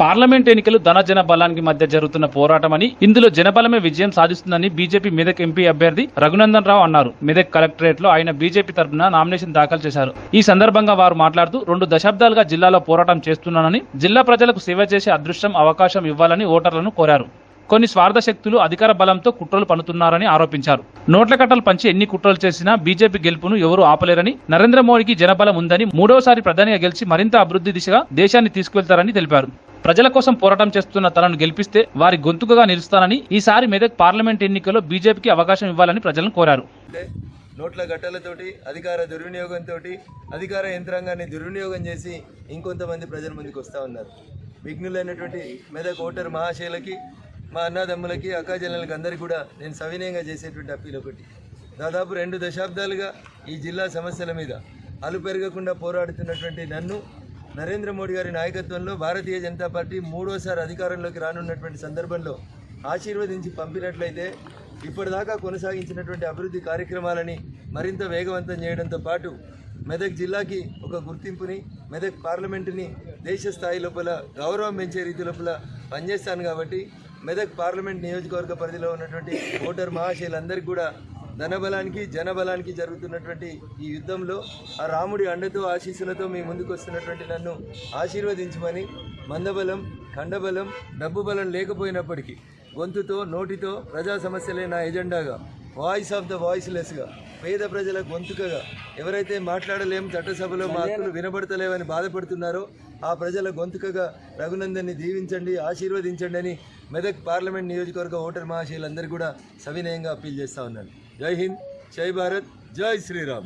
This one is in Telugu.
పార్లమెంట్ ఎన్నికలు ధన బలానికి మధ్య జరుగుతున్న పోరాటమని, ఇందులో జనబలమే విజయం సాధిస్తుందని బీజేపీ మెదక్ ఎంపీ అభ్యర్థి రఘునందన్ రావు అన్నారు. మెదక్ కలెక్టరేట్ లో ఆయన బీజేపీ తరఫున నామినేషన్ దాఖలు చేశారు. ఈ సందర్భంగా వారు మాట్లాడుతూ 2 దశాబ్దాలుగా జిల్లాలో పోరాటం చేస్తున్నానని, జిల్లా ప్రజలకు సేవ చేసే అదృష్టం అవకాశం ఇవ్వాలని ఓటర్లను కోరారు. కొన్ని స్వార్థ శక్తులు అధికార బలంతో కుట్రలు పన్నుతున్నారని ఆరోపించారు. నోట్ల కట్టలు పంచి ఎన్ని కుట్రలు చేసినా బీజేపీ గెలుపును ఎవరూ ఆపలేరని, నరేంద్ర మోడీకి జనబలం ఉందని, 3వసారి ప్రధానిగా గెలిచి మరింత అభివృద్ధి దిశగా దేశాన్ని తీసుకువెళ్తారని తెలిపారు. ప్రజల కోసం పోరాటం చేస్తున్న తనను గెలిపిస్తే వారి గొంతుకగా నిలుస్తానని, ఈసారి మెదక్ పార్లమెంట్ ఎన్నికల్లో బీజేపీకి అవకాశం ఇవ్వాలని ప్రజలను కోరారు. నోట్ల గట్టలతోటి, అధికార దుర్వినియోగంతో, అధికార యంత్రాంగాన్ని దుర్వినియోగం చేసి ఇంకొంతమంది ప్రజల ముందుకు వస్తూ ఉన్నారు. విఘ్నులైనటువంటి మెదక్ ఓటర్ మహాశైలకి, మా అన్నదమ్ములకి, అక్కాచెల్లెలకి అందరికీ కూడా నేను సవినయంగా చేసేటువంటి అప్పీల్ ఒకటి. దాదాపు 2 దశాబ్దాలుగా ఈ జిల్లా సమస్యల మీద అలుపెరగకుండా పోరాడుతున్నటువంటి నన్ను నరేంద్ర మోడీ గారి నాయకత్వంలో భారతీయ జనతా పార్టీ 3వసారి అధికారంలోకి రానున్నటువంటి సందర్భంలో ఆశీర్వదించి పంపినట్లయితే ఇప్పటిదాకా కొనసాగించినటువంటి అభివృద్ధి కార్యక్రమాలని మరింత వేగవంతం చేయడంతో పాటు మెదక్ జిల్లాకి ఒక గుర్తింపుని, మెదక్ పార్లమెంటుని దేశ స్థాయి లోపల గౌరవం పెంచే రీతి లోపల పనిచేస్తాను. కాబట్టి మెదక్ పార్లమెంట్ నియోజకవర్గ పరిధిలో ఉన్నటువంటి ఓటర్ మహాశయులందరికీ కూడా ధనబలానికి జనబలానికి జరుగుతున్నటువంటి ఈ యుద్ధంలో ఆ రాముడి అండతో ఆశీస్సులతో మీ ముందుకు వస్తున్నటువంటి నన్ను ఆశీర్వదించమని, మందబలం, ఖండబలం, డబ్బు బలం లేకపోయినప్పటికీ గొంతుతో, నోటితో ప్రజా సమస్యలే నా ఎజెండాగా, వాయిస్ ఆఫ్ ద వాయిస్లెస్గా, పేద ప్రజల గొంతుకగా, ఎవరైతే మాట్లాడలేం, చట్టసభలో మా హక్కులు వినబడతలేవని బాధపడుతున్నారో ఆ ప్రజల గొంతుకగా రఘునందన్ని దీవించండి, ఆశీర్వదించండి అని మెదక్ పార్లమెంట్ నియోజకవర్గ ఓటర్ మహాశయులందరూ కూడా సవినయంగా అప్పీల్ చేస్తూ ఉన్నాను. జై హింద్, జై భారత్, జై శ్రీరామ్.